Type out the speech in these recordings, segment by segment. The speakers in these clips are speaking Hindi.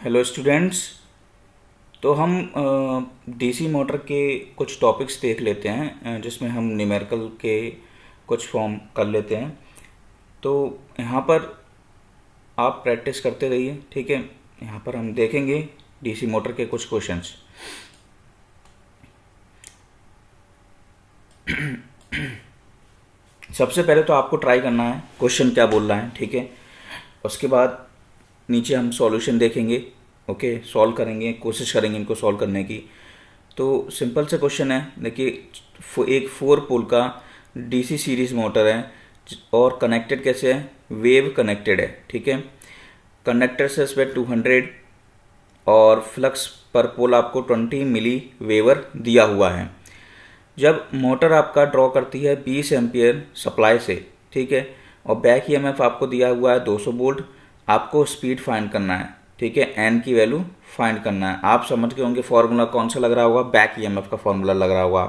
Hello students. तो हम डीसी मोटर के कुछ टॉपिक्स देख लेते हैं जिसमें हम न्यूमेरिकल के कुछ फॉर्म कर लेते हैं। तो यहाँ पर आप प्रैक्टिस करते रहिए, ठीक है। यहाँ पर हम देखेंगे डीसी मोटर के कुछ क्वेश्चंस। सबसे पहले तो आपको ट्राई करना है क्वेश्चन क्या बोल रहा है, ठीक है। उसके बाद नीचे हम सॉल्यूशन देखेंगे, ओके, सॉल्व करेंगे, कोशिश करेंगे इनको सॉल्व करने की। तो सिंपल से क्वेश्चन है, देखिए एक 4 पोल का डीसी सीरीज मोटर है और कनेक्टेड कैसे है, वेव कनेक्टेड है, ठीक है। कंडक्टर से इस पर 200 और फ्लक्स पर पोल आपको 20 मिली वेवर दिया हुआ है। जब मोटर आपका ड्रॉ करती है 20 एम्पियर सप्लाई से, ठीक है, और बैक ईएमएफ आपको दिया हुआ है 200 वोल्ट, आपको स्पीड फाइंड करना है, ठीक है, एन की वैल्यू फाइंड करना है। आप समझ गए होंगे फॉर्मूला कौन सा लग रहा होगा, बैक ईएमएफ का फॉर्मूला लग रहा होगा,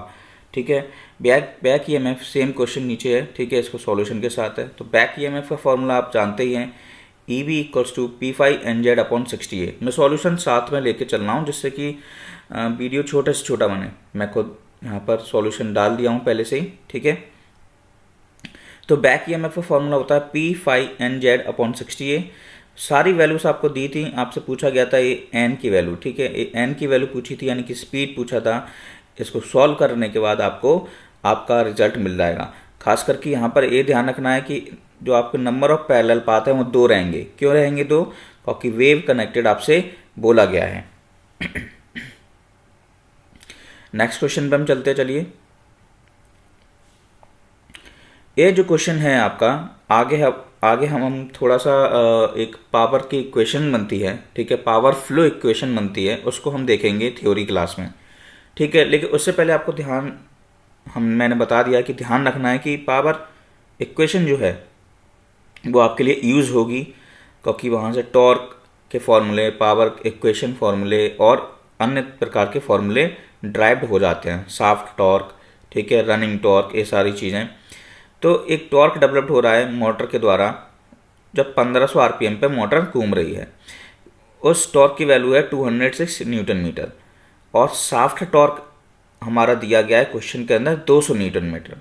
ठीक है। बैक ईएमएफ सेम क्वेश्चन नीचे है, ठीक है, इसको सॉल्यूशन के साथ है। तो बैक ईएमएफ का फॉर्मूला आप जानते ही हैं, EB इक्वल्स टू P5NZ/60A। मैं सॉल्यूशन साथ में लेके चल रहा हूँ जिससे कि वीडियो छोटे से छोटा बने। मैं खुद यहाँ पर सॉल्यूशन डाल दिया हूँ पहले से ही, ठीक है। तो बैक ईएमएफ का फॉर्मूला होता है P5NZ/60A। सारी वैल्यूज आपको दी थी, आपसे पूछा गया था ये एन की वैल्यू, ठीक है, ये एन की वैल्यू पूछी थी, यानी कि स्पीड पूछा था। इसको सॉल्व करने के बाद आपको आपका रिजल्ट मिल जाएगा। खास करके यहाँ पर ये ध्यान रखना है कि जो आपके नंबर ऑफ पैरेलल पाथ है वो 2 रहेंगे। क्यों रहेंगे 2? क्योंकि वेव कनेक्टेड आपसे बोला गया है। नेक्स्ट क्वेश्चन पे हम चलते, चलिए। ये जो क्वेश्चन है आपका, आगे हम थोड़ा सा एक पावर की इक्वेशन बनती है, ठीक है, पावर फ्लो इक्वेशन बनती है, उसको हम देखेंगे थ्योरी क्लास में, ठीक है। लेकिन उससे पहले आपको मैंने बता दिया कि ध्यान रखना है कि पावर इक्वेशन जो है वो आपके लिए यूज़ होगी, क्योंकि वहाँ से टॉर्क के फॉर्मूले, पावर इक्वेशन फॉर्मूले और अन्य प्रकार के फॉर्मूले ड्राइव्ड हो जाते हैं। शाफ्ट टॉर्क, ठीक है, रनिंग टॉर्क, ये सारी चीज़ें। तो एक टॉर्क डेवलप्ड हो रहा है मोटर के द्वारा जब 1500 आरपीएम पे मोटर घूम रही है। उस टॉर्क की वैल्यू है 206 न्यूटन मीटर और शाफ्ट टॉर्क हमारा दिया गया है क्वेश्चन के अंदर 200 न्यूटन मीटर,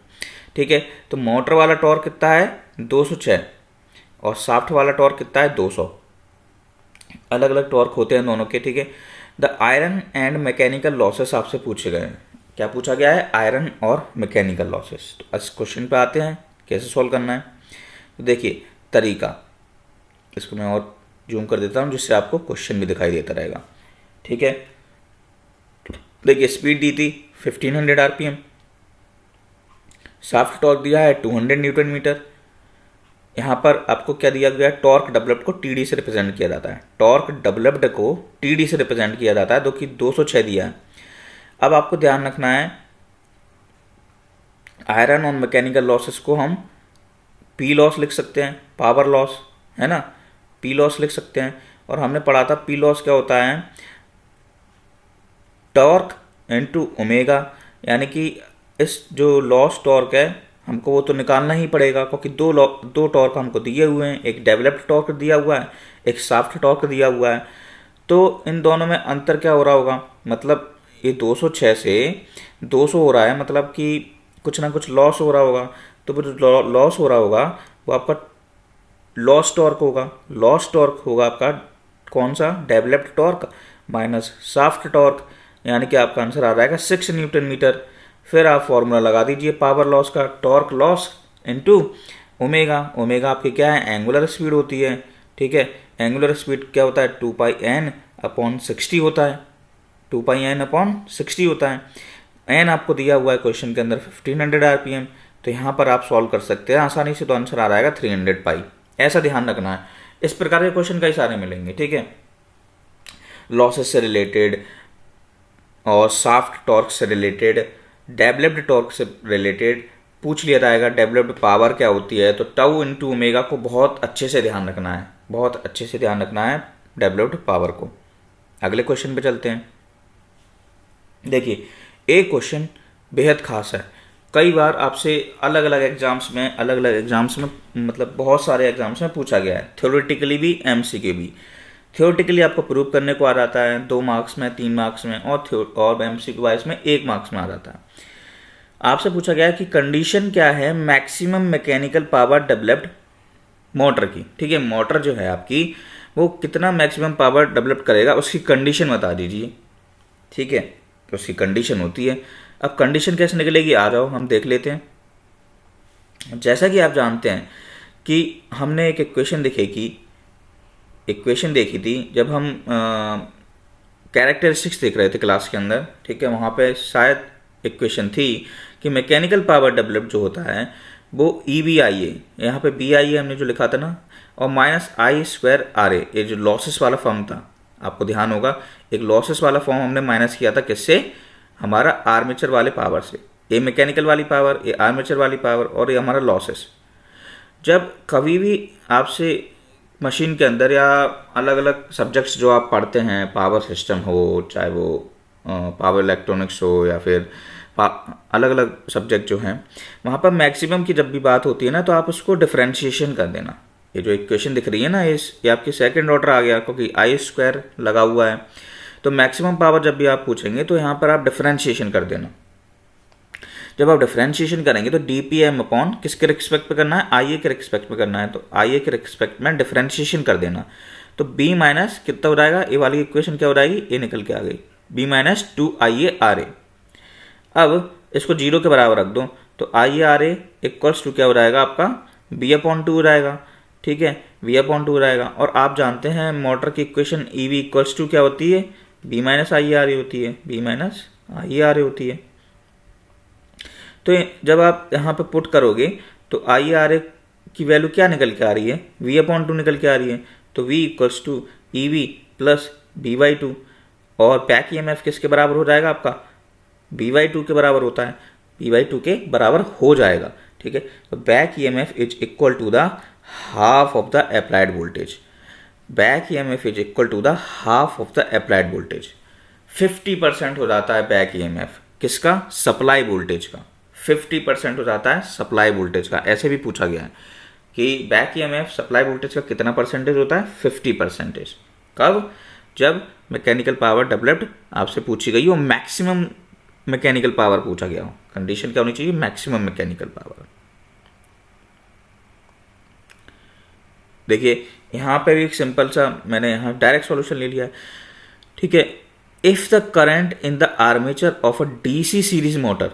ठीक है। तो मोटर वाला टॉर्क कितना है, 206, और शाफ्ट वाला टॉर्क कितना है, 200। अलग अलग टॉर्क होते हैं दोनों के, ठीक है। The iron and mechanical losses आपसे पूछे गए हैं। क्या पूछा गया है, आयरन और मैकेनिकल लॉसेस। तो इस क्वेश्चन पे आते हैं कैसे सॉल्व करना है। तो देखिए तरीका, इसको मैं और जूम कर देता हूँ जिससे आपको क्वेश्चन भी दिखाई देता रहेगा, ठीक है। देखिए स्पीड दी थी 1500 आरपीएम, शाफ्ट टॉर्क दिया है 200 न्यूटन मीटर। यहाँ पर आपको क्या दिया गया है, टॉर्क डेवलप्ड को TD से रिप्रेजेंट किया जाता है। टॉर्क डेवलप्ड को TD से रिप्रेजेंट किया जाता है, जो कि 206 दिया है। अब आपको ध्यान रखना है आयरन और मैकेनिकल लॉसेस को हम P लॉस लिख सकते हैं, पावर लॉस है ना, P लॉस लिख सकते हैं। और हमने पढ़ा था P लॉस क्या होता है, टॉर्क इनटू ओमेगा, यानी कि इस जो लॉस टॉर्क है हमको वो तो निकालना ही पड़ेगा, क्योंकि दो टॉर्क हमको दिए हुए हैं, एक डेवलप्ड टॉर्क दिया हुआ है, एक शाफ्ट टॉर्क दिया हुआ है। तो इन दोनों में अंतर क्या हो रहा होगा, मतलब ये 206 से 200 हो रहा है, मतलब कि कुछ ना कुछ लॉस हो रहा होगा। तो वो जो लॉस हो रहा होगा वो आपका लॉस टॉर्क होगा। लॉस टॉर्क होगा आपका कौन सा, developed torque minus shaft torque, यानी कि आपका आंसर आ जाएगा 6 न्यूटन मीटर। फिर आप फॉर्मूला लगा दीजिए पावर लॉस का, torque loss into omega. Omega आपकी क्या है, एंगुलर स्पीड होती है, ठीक है। एंगुलर स्पीड क्या होता है, 2πn/60 होता है, 2πn/60 होता है। एन आपको दिया हुआ है क्वेश्चन के अंदर 1500 आरपीएम, तो यहाँ पर आप सॉल्व कर सकते हैं आसानी से। तो आंसर आ जाएगा 300 पाई। ऐसा ध्यान रखना है, इस प्रकार के क्वेश्चन कई सारे मिलेंगे, ठीक है। लॉसेस से रिलेटेड और शाफ्ट टॉर्क से रिलेटेड, डेवलप्ड टॉर्क से रिलेटेड पूछ लिया जाएगा। डेवलप्ड पावर क्या होती है, तो टाउ इनटू ओमेगा को बहुत अच्छे से ध्यान रखना है, बहुत अच्छे से ध्यान रखना है डेवलप्ड पावर को। अगले क्वेश्चन पे चलते हैं। देखिए एक क्वेश्चन बेहद खास है, कई बार आपसे अलग अलग एग्जाम्स में मतलब बहुत सारे एग्जाम्स में पूछा गया है, थ्योरेटिकली भी MCQ भी। थियोरेटिकली आपको प्रूव करने को आ जाता है 2 मार्क्स में, 3 मार्क्स में, और MCQ वाइज में 1 मार्क्स में आ जाता है। आपसे पूछा गया है कि कंडीशन क्या है maximum mechanical power developed motor की। ठीक है, मोटर जो है आपकी वो कितना मैक्सिमम पावर डेवलप करेगा उसकी कंडीशन बता दीजिए। ठीक है, तो उसकी कंडीशन होती है। अब कंडीशन कैसे निकलेगी, आ जाओ हम देख लेते हैं। जैसा कि आप जानते हैं कि हमने एक इक्वेशन देखी थी जब हम कैरेक्टरिस्टिक्स देख रहे थे क्लास के अंदर। ठीक है, वहाँ पे शायद इक्वेशन थी कि मैकेनिकल पावर डेवलप जो होता है वो EBIA, यहाँ पे BIA हमने जो लिखा था ना, और -I²RA, ये जो लॉसेस वाला फॉर्म था, आपको ध्यान होगा एक लॉसेस वाला फॉर्म हमने माइनस किया था किससे, हमारा आर्मेचर वाले पावर से। ये मैकेनिकल वाली पावर, ये आर्मेचर वाली पावर, और ये हमारा लॉसेस। जब कभी भी आपसे मशीन के अंदर या अलग अलग सब्जेक्ट्स जो आप पढ़ते हैं, पावर सिस्टम हो, चाहे वो पावर इलेक्ट्रॉनिक्स हो, या फिर अलग अलग सब्जेक्ट जो हैं, वहाँ पर मैक्सिमम की जब भी बात होती है ना, तो आप उसको डिफ्रेंशिएशन कर देना। ये जो इक्वेशन दिख रही है ना, ये आपकी सेकंड ऑर्डर आ गया क्योंकि I² लगा हुआ है। तो मैक्सिमम पावर जब भी आप पूछेंगे तो यहाँ पर आप डिफ्रेंशिएशन कर देना। जब आप डिफ्रेंशिएशन करेंगे तो dPm अपॉन किसके रिस्पेक्ट पे करना है, IA के रिस्पेक्ट में करना है। तो IA के रिस्पेक्ट में डिफ्रेंशिएशन कर देना, तो B माइनस कितना हो जाएगा, ये वाली इक्वेशन क्या हो जाएगी, ये निकल के आ गई B-2IARA। अब इसको 0 के बराबर रख दो, तो IARA इक्वल्स टू क्या हो जाएगा आपका, B/2 हो जाएगा। ठीक है, V/2 हो जाएगा। और आप जानते हैं मोटर की इक्वेशन EV इक्वल्स टू क्या होती है, B-IARA होती है, B-IARA होती है। तो जब आप यहाँ पे पुट करोगे तो IARA की वैल्यू क्या निकल के आ रही है, V/2 निकल के आ रही है। तो V equals to EV plus B/2, और बैक EMF किसके बराबर हो जाएगा आपका, B/2 के बराबर होता है, B/2 के बराबर हो जाएगा। ठीक है, तो back EMF is equal to the half of the applied voltage. Back EMF is equal to the half of the applied voltage. 50% हो जाता है बैक EMF किसका, सप्लाई वोल्टेज का। 50% हो जाता है सप्लाई वोल्टेज का। ऐसे भी पूछा गया है कि बैक EMF सप्लाई वोल्टेज का कितना परसेंटेज होता है, 50%। कब, जब मैकेनिकल पावर डेवलप्ड आपसे पूछी गई हो, मैक्सिमम मैकेनिकल पावर पूछा गया हो। कंडीशन क्या होनी चाहिए, मैक्सिमम मैकेनिकल पावर। देखिए यहाँ पे भी एक सिंपल सा मैंने यहाँ डायरेक्ट सॉल्यूशन ले लिया है। ठीक है, if the current in the armature of a DC series motor,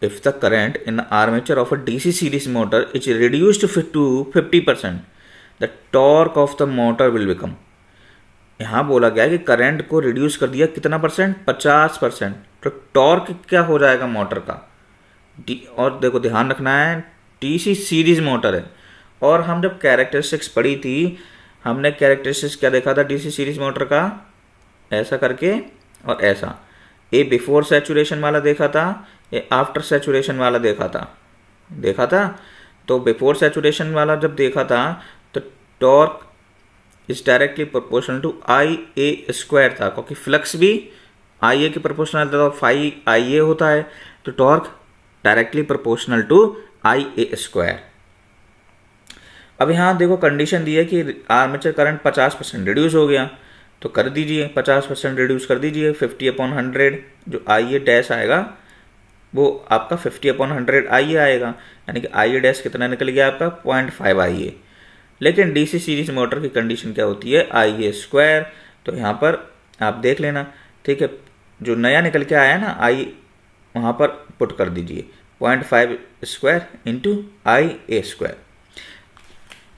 if the current in the armature of a DC series motor is reduced to 50%, the torque of the motor will become। यहाँ बोला गया है कि करंट को रिड्यूस कर दिया कितना परसेंट, 50%, तो टॉर्क क्या हो जाएगा मोटर का। और देखो ध्यान रखना है DC सीरीज मोटर है, और हम जब कैरेक्टरिस्टिक्स पढ़ी थी, हमने कैरेक्टरिस्टिक्स क्या देखा था DC सीरीज मोटर का, ऐसा करके और ऐसा। ये बिफोर सैचुरेशन वाला देखा था, ये आफ्टर सैचुरेशन वाला देखा था। तो बिफोर सैचुरेशन वाला जब देखा था तो torque is directly proportional to IA² था, क्योंकि फ्लक्स भी IA के प्रोपोर्शनल था, तो फाई IA होता है, तो torque directly proportional to IA²। अब यहाँ देखो कंडीशन दी है कि आर्मेचर करंट 50% रिड्यूस हो गया, तो कर दीजिए 50% रिड्यूस कर दीजिए। 50/100 जो IA डैश आएगा वो आपका 50/100 IA आएगा, यानी कि IA डैश कितना निकल गया आपका 0.5 IA। लेकिन DC सीरीज मोटर की कंडीशन क्या होती है, IA²। तो यहाँ पर आप देख लेना। ठीक है, जो नया निकल के आया ना I, वहाँ पर पुट कर दीजिए 0.5² इंटू IA²।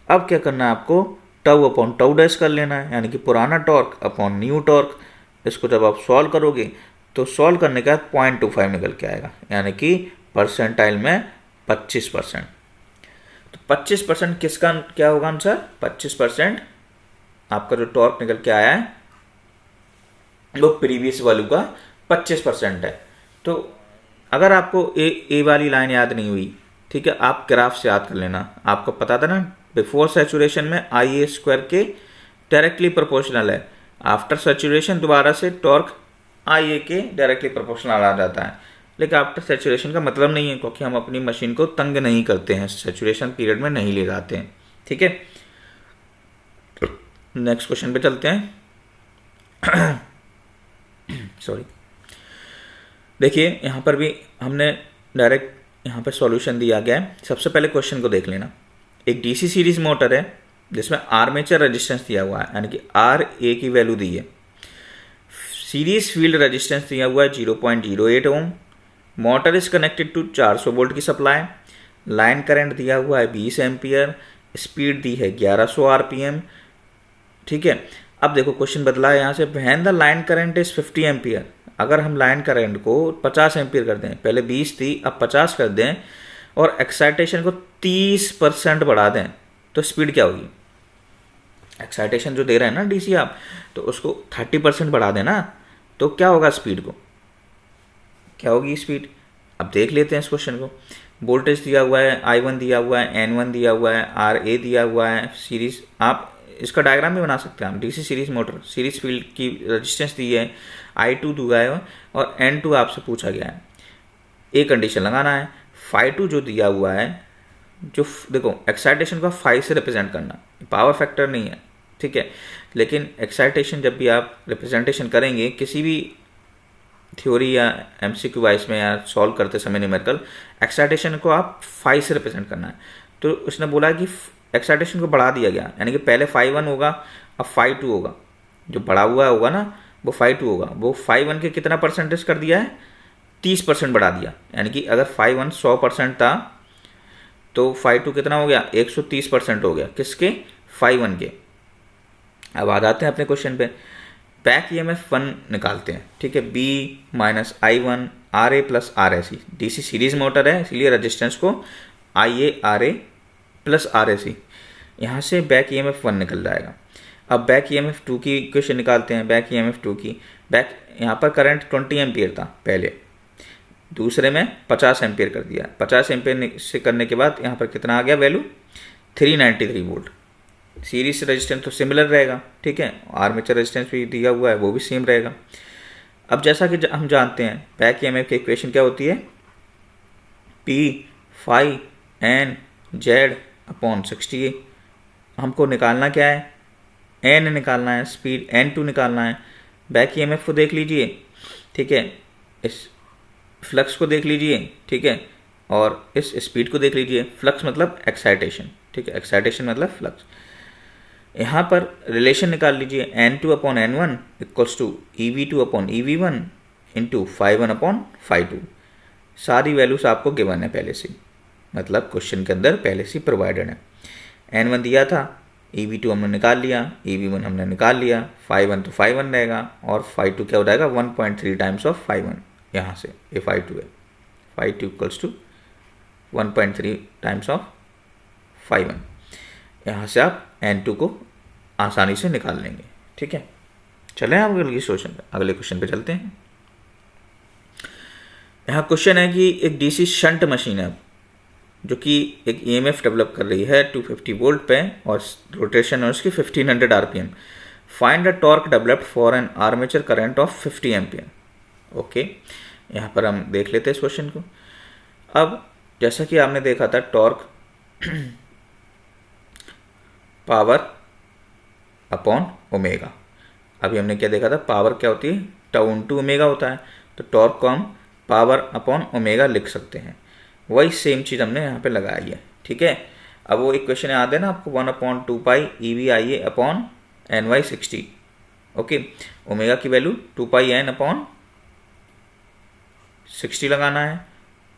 अब क्या करना है आपको, τ/τ डैश कर लेना है, यानी कि पुराना टॉर्क अपॉन न्यू टॉर्क। इसको जब आप सॉल्व करोगे तो सॉल्व करने के बाद 0.25 निकल के आएगा, यानी कि परसेंटाइल में 25%। तो 25% किसका क्या होगा आंसर, 25% आपका जो टॉर्क निकल के आया है वो प्रीवियस वैल्यू का 25% है। तो अगर आपको ए वाली लाइन याद नहीं हुई, ठीक है, आप ग्राफ से याद कर लेना। आपको पता था ना बिफोर सैचुरेशन में IA² के डायरेक्टली प्रोपोर्शनल है, आफ्टर सैचुरेशन दोबारा से टॉर्क IA के डायरेक्टली प्रोपोर्शनल आ जाता है। लेकिन आफ्टर सैचुरेशन का मतलब नहीं है, क्योंकि हम अपनी मशीन को तंग नहीं करते हैं, सैचुरेशन पीरियड में नहीं ले जाते हैं। ठीक है, नेक्स्ट क्वेश्चन पे चलते हैं। सॉरी, देखिए यहाँ पर भी हमने डायरेक्ट यहाँ पर सॉल्यूशन दिया गया है। सबसे पहले क्वेश्चन को देख लेना। एक डीसी सीरीज मोटर है जिसमें आर्मेचर रेजिस्टेंस दिया हुआ है, यानी कि आर ए की वैल्यू दी है। सीरीज फील्ड रेजिस्टेंस दिया हुआ है 0.08 ohm. Motor is connected to 400 volt की सप्लाई। लाइन करंट दिया हुआ है 20 एम्पियर। स्पीड दी है 1100 आरपीएम। ठीक है, अब देखो क्वेश्चन बदला है यहाँ से, when the line current is 50 ampere. अगर हम लाइन करंट को 50 एम्पियर कर दें, पहले 20 थी अब 50 कर दें, और एक्साइटेशन को 30% बढ़ा दें, तो स्पीड क्या होगी? एक्साइटेशन जो दे रहे हैं ना डीसी आप, तो उसको 30% बढ़ा देना, तो क्या होगा स्पीड को? क्या होगी स्पीड? अब देख लेते हैं इस क्वेश्चन को। वोल्टेज दिया हुआ है, I1 दिया हुआ है, N1 दिया हुआ है, RA दिया हुआ है। सीरीज, आप इसका डायग्राम भी बना सकते हैं। हम DC series motor, series field की रेजिस्टेंस दी है, I2 दिया है और N2 आपसे पूछा गया है। एक कंडीशन लगाना है, φ2 जो दिया हुआ है, जो देखो एक्साइटेशन को 5 से रिप्रेजेंट करना, पावर फैक्टर नहीं है, ठीक है। लेकिन एक्साइटेशन जब भी आप रिप्रेजेंटेशन करेंगे किसी भी थ्योरी या एमसीक्यू वाइज में या सॉल्व करते समय न्यूमेरिकल, एक्साइटेशन को आप 5 से रिप्रेजेंट करना है। तो उसने बोला कि एक्साइटेशन को बढ़ा दिया गया, यानी कि पहले 5.1 होगा, अब 5.2 होगा। जो बढ़ा हुआ होगा ना वो 5.2 होगा। वो 5.1 के कितना परसेंटेज कर दिया है? 30% बढ़ा दिया। यानी कि अगर 5.1 100% था तो 5.2 कितना हो गया? 130% हो गया। किसके? 5.1 के। अब आ जाते हैं अपने क्वेश्चन पे। बैक EMF 1 निकालते हैं, ठीक है। B minus I1 RA plus RAC। DC series motor है इसलिए रेजिस्टेंस को IA RA प्लस RAC। यहाँ से बैक EMF 1 निकल जाएगा। अब बैक EMF 2 की इक्वेशन निकालते हैं। बैक EMF 2 की, बैक यहाँ पर करंट 20 एम्पियर था पहले, दूसरे में 50 एम्पियर कर दिया। 50 एम्पियर से करने के बाद यहाँ पर कितना आ गया वैल्यू? 393 वोल्ट। सीरीज रेजिस्टेंस तो सिमिलर रहेगा, ठीक है। आर्मेचर रेजिस्टेंस भी दिया हुआ है, वो भी सेम रहेगा। अब जैसा कि हम जानते हैं बैक EMF की इक्वेशन क्या होती है? P phi N Z upon 60। हमको निकालना क्या है? N निकालना है, स्पीड N2 निकालना है। बैक EMF को देख लीजिए, ठीक है, इस फ्लक्स को देख लीजिए, ठीक है, और इस स्पीड को देख लीजिए। फ्लक्स मतलब एक्साइटेशन, ठीक है, एक्साइटेशन मतलब फ्लक्स। यहाँ पर रिलेशन निकाल लीजिए, N2 upon N1 equals to EV2 upon EV1 into φ1 upon φ2। सारी वैल्यूज आपको गिवन है पहले से, मतलब क्वेश्चन के अंदर पहले से प्रोवाइडेड है। N1 दिया था, EV2 हमने निकाल लिया, EV1 हमने निकाल लिया, φ1 तो φ1 रहेगा, और φ2 क्या हो जाएगा? 1.3 टाइम्स ऑफ φ1। यहाँ से ये φ2 है, φ2 इक्वल्स टू 1.3 टाइम्स ऑफ φ1। यहाँ से आप N2 को आसानी से निकाल लेंगे, ठीक है। चलें आप अगले क्वेश्चन पे चलते हैं। यहाँ क्वेश्चन है कि एक डीसी शंट मशीन है जो कि एक EMF डेवलप कर रही है 250 वोल्ट पे, और रोटेशन है उसकी 1500 RPM. Find the torque developed for an armature current of 50 ampere. Okay, यहाँ पर हम देख लेते हैं इस क्वेश्चन को। अब जैसा कि आपने देखा था टॉर्क पावर अपॉन ओमेगा। अभी हमने क्या देखा था? पावर क्या होती है? टाउ इनटू ओमेगा होता है। तो टॉर्क को हम पावर अपॉन ओमेगा लिख सकते हैं। वही सेम चीज़ हमने यहाँ पे लगाई है, ठीक है। अब वो इक्वेशन याद है ना आपको? 1/2 पाई EVIA upon NY60। Okay, omega की वैल्यू 2 पाई N अपॉन 60 लगाना है।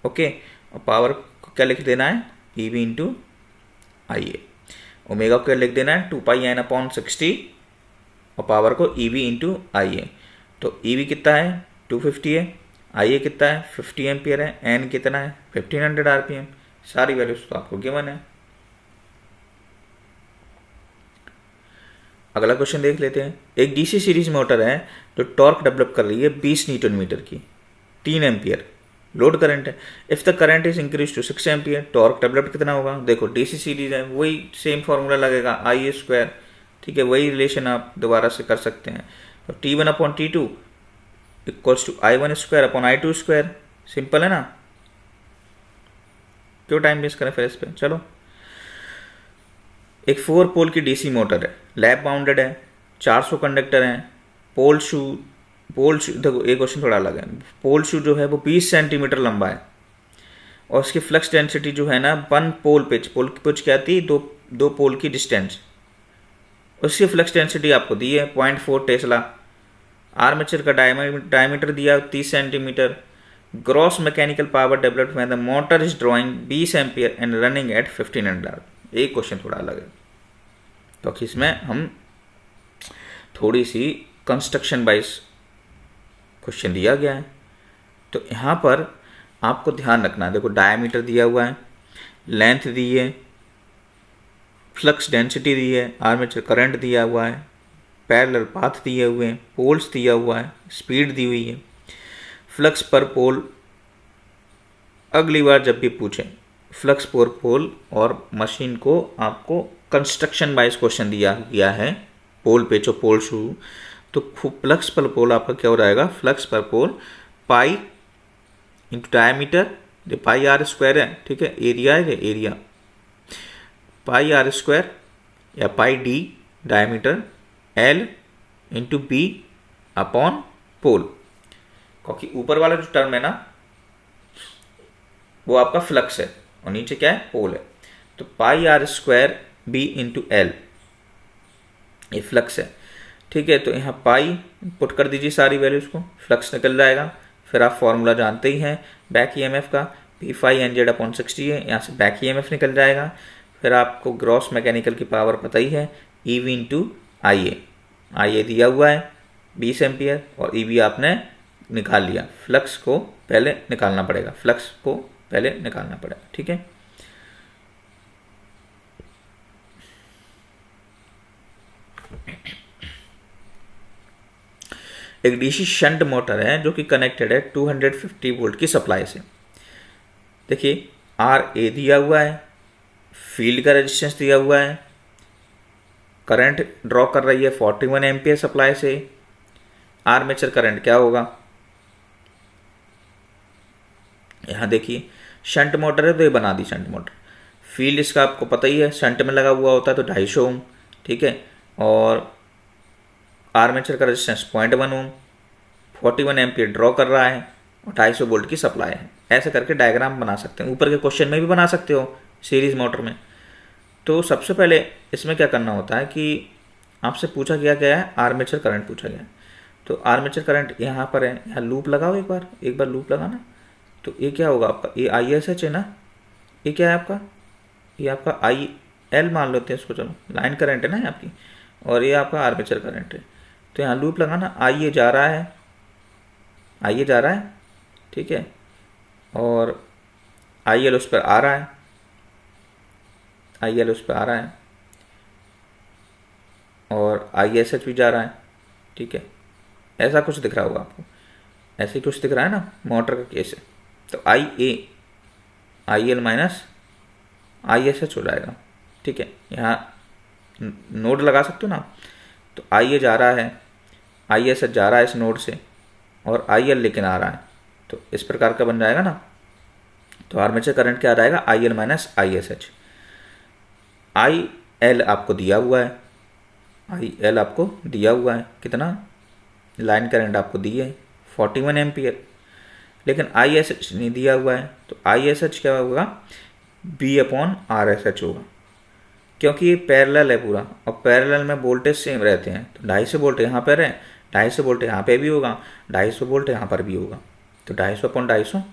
ओके, और पावर को क्या लिख देना है? EV into IA। ओमेगा को क्या लिख देना है? 2 पाई N अपॉन 60, और पावर को EV इंटू IA। तो EV कितना है? 250 है। IA कितना है? 50 एम्पियर है। N कितना है? 1500 आरपीएम। सारी वैल्यूज तो आपको गिवन है। अगला क्वेश्चन देख लेते हैं। एक डीसी सीरीज मोटर है जो टॉर्क डेवलप कर रही है 20 न्यूटन मीटर की, 3 एम्पियर लोड करंट है। If the current is increase to 6 ampere, torque developed कितना होगा? देखो डीसी सीरीज है, वही सेम फॉर्मूला लगेगा, IA², ठीक है। वही रिलेशन आप दोबारा से कर सकते हैं। तो T1 upon T2 equals to I1² upon I2²। Simple है ना? क्यों टाइम वेस्ट करें फिर इस पर। चलो, एक 4 पोल की डीसी मोटर है, लैब बाउंडेड है, 400 कंडक्टर हैं, पोल शू देखो, एक क्वेश्चन थोड़ा अलग है। पोल शू जो है वो 20 सेंटीमीटर लंबा है और उसकी फ्लक्स डेंसिटी जो है ना, वन पोल पिच क्या थी, दो पोल की डिस्टेंस, उसकी फ्लक्स डेंसिटी आपको दी है 0.4 टेस्ला। आर्मेचर का डायमीटर दिया 30 centimetre. Gross mechanical power developed when the motor is drawing 20 ampere and running at 1500 R. एक क्वेश्चन थोड़ा अलग है, तो इसमें हम थोड़ी सी कंस्ट्रक्शन वाइज क्वेश्चन दिया गया है। तो यहाँ पर आपको ध्यान रखना है, देखो डायमीटर दिया हुआ है, लेंथ दी है, फ्लक्स डेंसिटी दी है, आर्मेचर करंट दिया हुआ है, पैरेलल पाथ दिए हुए हैं, पोल्स दिया हुआ है, स्पीड दी हुई है, फ्लक्स पर पोल। अगली बार जब भी पूछें फ्लक्स पर पोल और मशीन को, आपको कंस्ट्रक्शन वाइज क्वेश्चन दिया गया है, पोल पे जो पोल शू, तो फ्लक्स पर पोल आपका क्या हो जाएगा, फ्लक्स पर पोल पाई इंटू डायमीटर, ये पाई आर स्क्वायर है, ठीक है, एरिया है, एरिया पाई आर स्क्वायर या pi D diameter, L into B upon pole, क्योंकि ऊपर वाला जो टर्म है ना वो आपका फ्लक्स है और नीचे क्या है, पोल है। तो pi R square B into L, ये फ्लक्स है, ठीक है। तो यहाँ पाई पुट कर दीजिए सारी वैल्यूज को, फ्लक्स निकल जाएगा। फिर आप फॉर्मूला जानते ही हैं बैक ईएमएफ का, P⁵NZ/60 है, यहाँ से बैक ईएमएफ निकल जाएगा। फिर आपको ग्रॉस मैकेनिकल की पावर पता ही है, EV इंटू IA दिया हुआ है 20 एम्पियर और EV आपने निकाल लिया। फ्लक्स को पहले निकालना पड़ेगा, फ्लक्स को पहले निकालना पड़ेगा, ठीक है। एक डीसी शंट मोटर है जो कि कनेक्टेड है 250 वोल्ट की सप्लाई से। देखिए RA दिया हुआ है, फील्ड का रेजिस्टेंस दिया हुआ है, करंट ड्रॉ कर रही है 41 एम्पियर सप्लाई से। आर्मेचर करंट क्या होगा, यहाँ देखिए शंट मोटर है तो ये बना दी शंट मोटर। फील्ड इसका आपको पता ही है, शंट में लगा हुआ होता है तो 250 ओम, ठीक है। और आर्मेचर का रेजिस्टेंस 0.1 ओम, 41 एम्पियर ड्रॉ कर रहा है और 250 वोल्ट की सप्लाई है। ऐसे करके डायग्राम बना सकते हैं, ऊपर के क्वेश्चन में भी बना सकते हो सीरीज मोटर में। तो सबसे पहले इसमें क्या करना होता है कि आपसे पूछा गया है आर्मेचर करंट पूछा गया है। तो आर्मेचर करंट यहाँ पर है, यहाँ लूप लगाओ, एक बार लूप लगाना। तो ये क्या होगा आपका, ये ISH है ना, ये क्या है आपका, ये आपका IL मान लेते हैं इसको, चलो लाइन करंट है ना आपकी, और ये आपका आर्मेचर करंट है। तो यहाँ लूप लगाना, IA जा रहा है, ठीक है, और IL उस पर आ रहा है, और ISH भी जा रहा है, ठीक है। ऐसा कुछ दिख रहा होगा आपको, ऐसे ही कुछ दिख रहा है ना, मोटर का केस है। तो IL माइनस ISH हो जाएगा, ठीक है। यहाँ नोड लगा सकते हो ना, तो IA जा रहा है, ISH जा रहा है इस नोड से, और IL लेकिन आ रहा है, तो इस प्रकार का बन जाएगा ना। तो आर्मेचर करंट क्या आ जाएगा, IL माइनस ISH। IL आपको दिया हुआ है, कितना, लाइन करंट आपको दी है 41 एम्पियर, लेकिन ISH नहीं दिया हुआ है। तो ISH क्या होगा, B/RSH होगा, क्योंकि ये पैरेलल है पूरा, और पैरेलल में वोल्टेज सेम रहते हैं। तो 250 वोल्ट यहाँ पर है, 250 वोल्ट यहाँ पे भी होगा, 250 वोल्ट यहाँ पर भी होगा। तो 250/250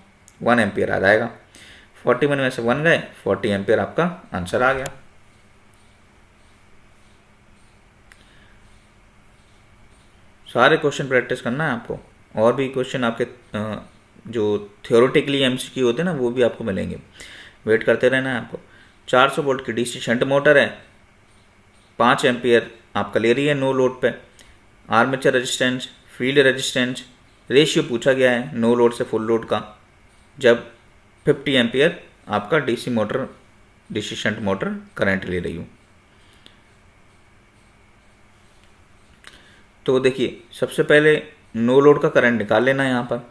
1 एम्पियर आ जाएगा। 41 में से 1 गए, 40 एम्पियर आपका आंसर आ गया। सारे क्वेश्चन प्रैक्टिस करना है आपको, और भी क्वेश्चन आपके जो थियोरेटिकली MCQ होते हैं ना, वो भी आपको मिलेंगे, वेट करते रहना है आपको। 400 वोल्ट की DC शंट मोटर है, 5 एम्पियर आपका ले रही है नो लोड पे। Armature resistance, field resistance, ratio पूछा गया है नो लोड से फुल लोड का, जब 50 एम्पियर आपका DC शंट मोटर करंट ले रही हूँ। तो देखिए सबसे पहले नो लोड का करंट निकाल लेना है, यहाँ पर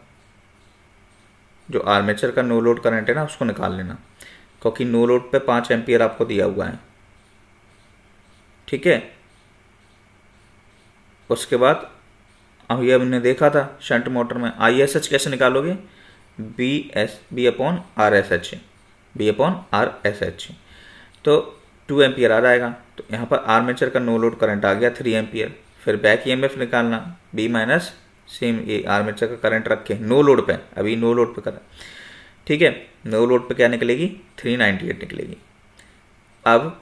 जो आर्मेचर का नो लोड करंट है ना उसको निकाल लेना, क्योंकि नो लोड पे 5 एम्पियर आपको दिया हुआ है, ठीक है। उसके बाद अभी हमने देखा था शंट मोटर में ISH कैसे निकालोगे, B upon R S H, तो 2 एम्पियर आ जाएगा। तो यहाँ पर आर्मेचर का नो लोड करंट आ गया 3 एम्पियर। फिर बैक EMF निकालना बी माइनस सेम ये आर्मेचर का करंट रखे नो लोड पे, अभी नो लोड पे करें, ठीक है। नो लोड पे क्या निकलेगी, 398 निकलेगी। अब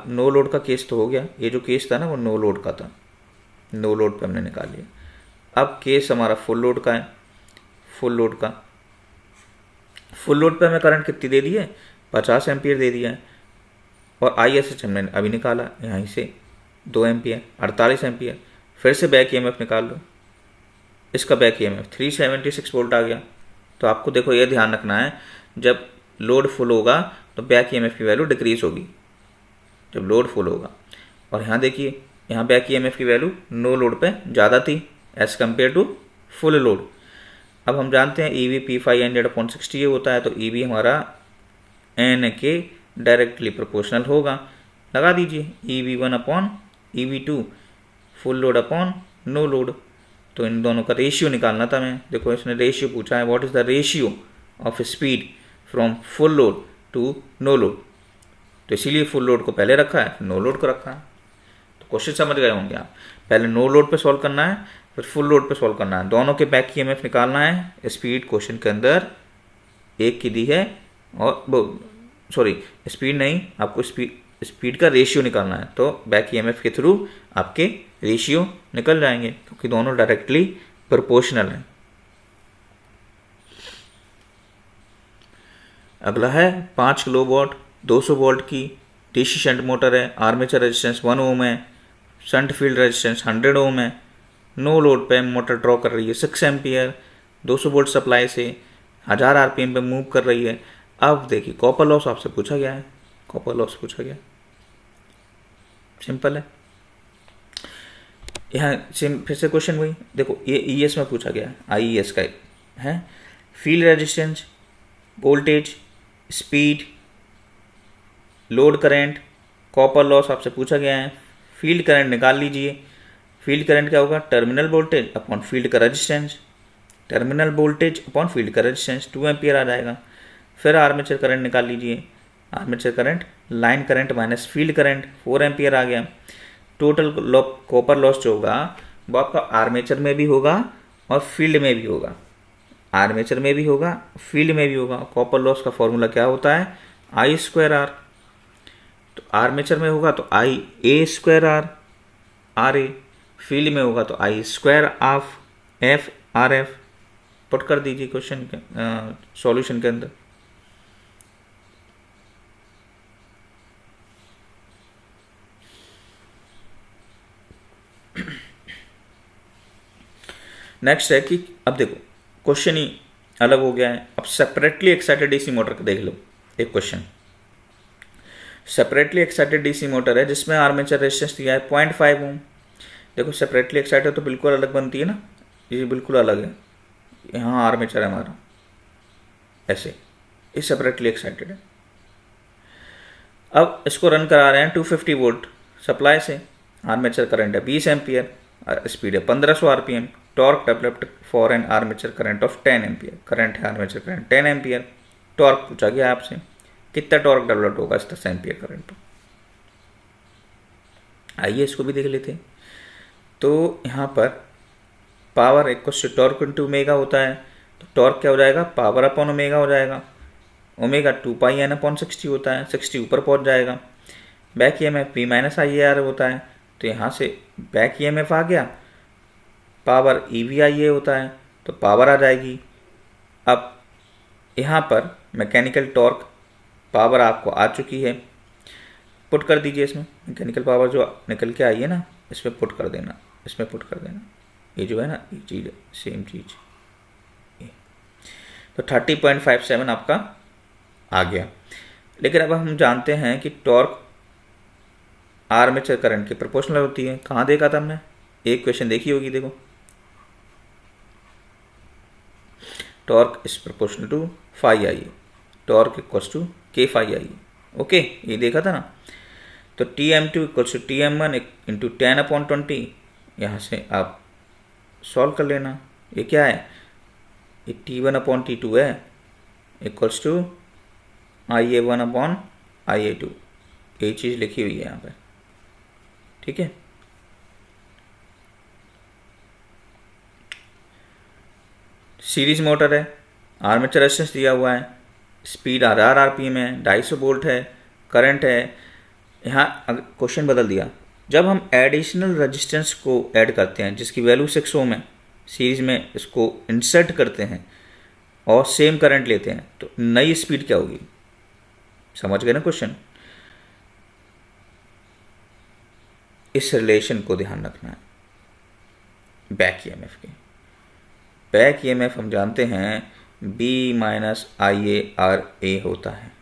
नो लोड का केस तो हो गया, ये जो केस था ना वो नो लोड का था, नो लोड पे हमने निकाल लिया। अब केस हमारा फुल लोड का है। फुल लोड पे हमें करंट कितनी दे दी है, 50 एम्पियर दे दिया है, और ISH हमने अभी निकाला यहाँ से 2 एम्पियर 48 एम्पियर। फिर से बैक EMF निकाल लो, इसका बैक EMF 376 वोल्ट आ गया। तो आपको देखो ये ध्यान रखना है, जब लोड फुल होगा तो बैक EMF की वैल्यू डिक्रीज होगी जब लोड फुल होगा। और यहाँ देखिए, यहाँ बैक EMF की वैल्यू नो लोड पे ज़्यादा थी as compare to full load. अब हम जानते हैं EV P500/60 ये होता है, तो EV हमारा N के डायरेक्टली प्रोपोर्शनल होगा। लगा दीजिए EV1/EV2 full load upon no load. तो इन दोनों का रेशियो निकालना था हमें। देखो इसने रेशियो पूछा है, what is the ratio of speed from full load to no load. तो इसीलिए फुल लोड को पहले रखा है, फिर नो लोड को रखा है। तो क्वेश्चन समझ गए होंगे आप, पहले नो लोड पे सॉल्व करना है, फिर फुल लोड पे सॉल्व करना है। दोनों के बैक EMF निकालना है। स्पीड क्वेश्चन के अंदर एक की दी है, और सॉरी स्पीड नहीं, आपको स्पीड का रेशियो निकालना है। तो बैक EMF के थ्रू आपके रेशियो निकल जाएंगे, क्योंकि दोनों डायरेक्टली प्रोपोर्शनल हैं। अगला है 5 किलोवाट 200 वोल्ट की DC शंट मोटर है। आर्मेचर रेजिस्टेंस 1 ओम है, शंट फील्ड रेजिस्टेंस 100 ओम है। नो लोड पे मोटर ड्रॉ कर रही है 6 एम्पियर, 200 वोल्ट सप्लाई से 1000 RPM पे मूव कर रही है। अब देखिए कॉपर लॉस आपसे पूछा गया है, कॉपर लॉस पूछा गया, सिंपल है। यहाँ फिर से क्वेश्चन वही देखो, ये ES में पूछा गया है, IES का है। Field resistance, voltage, speed, load current, copper loss आपसे पूछा गया है। फील्ड करंट निकाल लीजिए। फील्ड करंट क्या होगा, टर्मिनल वोल्टेज अपॉन फील्ड का resistance, terminal voltage upon field का रेजिस्टेंस 2 एम्पियर आ जाएगा। फिर आर्मेचर करंट निकाल लीजिए। Armature current line current minus field current 4 ampere आ गया। टोटल कॉपर लॉस जो होगा वो आपका आर्मेचर में भी होगा और फील्ड में भी होगा, आर्मेचर में भी होगा, फील्ड में भी होगा। कॉपर लॉस का फॉर्मूला क्या होता है, I²R। तो आर्मेचर में होगा तो IA²R RA, फील्ड में होगा तो I²RF। पुट कर दीजिए क्वेश्चन के सॉल्यूशन के अंदर। नेक्स्ट है कि अब देखो क्वेश्चन ही अलग हो गया है। अब सेपरेटली एक्साइटेड DC मोटर का देख लो एक question. Separately excited DC motor है जिसमें आर्मेचर रेजिस्टेंस दिया है 0.5 ओम। देखो सेपरेटली एक्साइटेड तो बिल्कुल अलग बनती है ना, ये बिल्कुल अलग है। यहाँ आर्मेचर है हमारा ऐसे, ये सेपरेटली एक्साइटेड है। अब इसको रन करा रहे हैं 250 वोल्ट सप्लाई से। आर्मेचर करंट है 20 एम्पियर, स्पीड है 1500 RPM। Torque developed for an armature current of 10 ampere. Current है आर्मेचर करंट 10 एम्पियर। टॉर्क पूछा गया आपसे, कितना टॉर्क डेवलप्ड होगा इस 10 एम्पियर करंट पर। आइए इसको भी देख लेते हैं। तो यहाँ पर power equal to torque into omega होता है। तो टॉर्क क्या हो जाएगा, पावर अपॉन ओमेगा हो जाएगा। ओमेगा 2πN/60 होता है, 60 ऊपर पहुँच जाएगा। Back EMF P minus IAR होता है। तो यहाँ से बैक EMF आ गया, पावर EVIA होता है, तो पावर आ जाएगी। अब यहाँ पर मैकेनिकल टॉर्क पावर आपको आ चुकी है, पुट कर दीजिए इसमें। मैकेनिकल पावर जो निकल के आई है ना, इसमें पुट कर देना, इसमें पुट कर देना। ये जो है ना, ये चीज़ सेम चीज़, तो 30.57 आपका आ गया। लेकिन अब हम जानते हैं कि टॉर्क आर्मेचर करंट की प्रोपोर्शनल होती है। कहाँ देखा था हमने, एक क्वेश्चन देखी होगी, देखो torque is proportional to phi I, torque equals to K phi I। Okay, ये देखा था ना। तो TM2 equals to TM1 into 10/20। यहाँ से आप सॉल्व कर लेना। ये क्या है, ये T1/T2 है इक्वल्स टू IA1/IA2, यही चीज़ लिखी हुई है यहाँ पे, ठीक है। सीरीज मोटर है, आर्मेचर रेजिस्टेंस दिया हुआ है, स्पीड 1000 आरपीएम है, 250 वोल्ट है, करंट है। यहाँ क्वेश्चन बदल दिया, जब हम एडिशनल रेजिस्टेंस को ऐड करते हैं जिसकी वैल्यू 6 ओम है, सीरीज में इसको इंसर्ट करते हैं और सेम करंट लेते हैं तो नई स्पीड क्या होगी, समझ गए ना क्वेश्चन। इस रिलेशन को ध्यान रखना है बैक ईएमएफ के। बैक ईएमएफ हम जानते हैं B माइनस IA/RA होता है,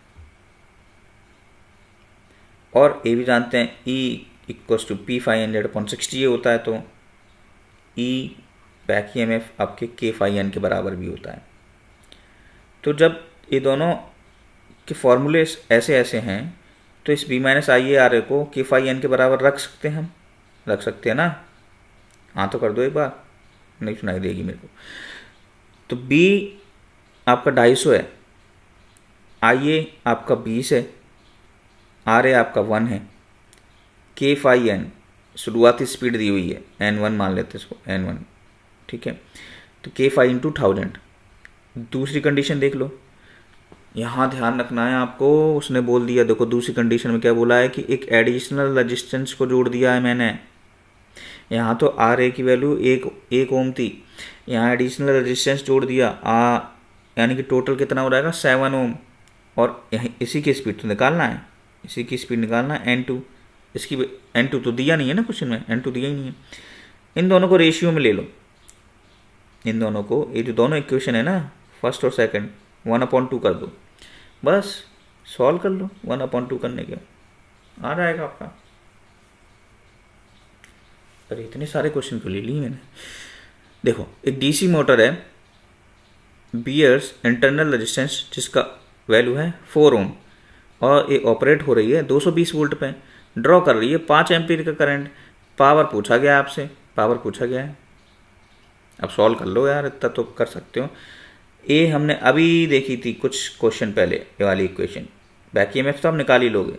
और ये भी जानते हैं E इक्वल्स टू P/100/60 होता है, तो E बैक ईएमएफ आपके K/N के बराबर भी होता है। तो जब ये दोनों के फॉर्मूले ऐसे ऐसे हैं तो इस B माइनस IA/RA को K/N के बराबर रख सकते हैं, हम रख सकते हैं ना। हाँ तो कर दो एक बार, नहीं सुनाई देगी मेरे को। तो B आपका 250 है, IA आपका 20 है, RA आपका 1 है, K/N शुरुआती स्पीड दी हुई है, N1 मान लेते हैं इसको, N1, ठीक है। तो K/5 इंटू 1000। दूसरी कंडीशन देख लो, यहाँ ध्यान रखना है आपको, उसने बोल दिया, देखो दूसरी कंडीशन में क्या बोला है कि एक एडिशनल रेजिस्टेंस को जोड़ दिया है मैंने। यहाँ तो RA की वैल्यू 1 ओम थी, यहाँ एडिशनल रेजिस्टेंस जोड़ दिया, यानी कि टोटल कितना हो जाएगा 7 ओम, और यहीं इसी की स्पीड तो निकालना है, इसी की स्पीड निकालना है N2। इसकी N2 तो दिया नहीं है ना क्वेश्चन में, N2 दिया ही नहीं है। इन दोनों को रेशियो में ले लो, इन दोनों को, ये जो दोनों इक्वेशन है ना फर्स्ट और सेकंड, 1/2 कर दो, बस सॉल्व कर लो। 1/2 करने के आ जाएगा आपका। अरे इतने सारे क्वेश्चन क्यों ले लिए मैंने। देखो एक डीसी मोटर है, बियर्स इंटरनल रेजिस्टेंस जिसका वैल्यू है 4 ओम, और ये ऑपरेट हो रही है 220 वोल्ट पे, ड्रॉ कर रही है 5 एम्पीयर का करंट। पावर पूछा गया आपसे, पावर पूछा गया है, अब सॉल्व कर लो यार, इतना तो कर सकते हो। ये हमने अभी देखी थी कुछ क्वेश्चन पहले, ये वाली इक्वेशन, बैक ईएमएफ तो आप निकाल ही लोगे।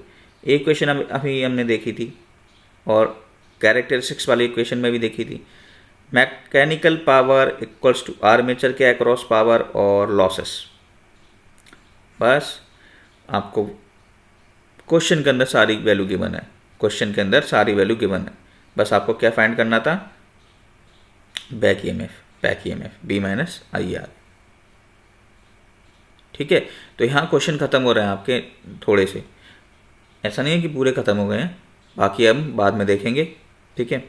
ये इक्वेशन अभी हमने देखी थी, और कैरेक्टरिस्टिक्स वाली इक्वेशन में भी देखी थी। Mechanical power equals to armature के अक्रॉस पावर और लॉसेस। बस आपको क्वेश्चन के अंदर सारी वैल्यू गिवन है, क्वेश्चन के अंदर सारी वैल्यू गिवन है, बस आपको क्या फाइंड करना था, back EMF B minus IR, ठीक है। तो यहाँ क्वेश्चन खत्म हो रहे हैं आपके थोड़े से, ऐसा नहीं है कि पूरे खत्म हो गए हैं, बाकी हम बाद में देखेंगे, ठीक है।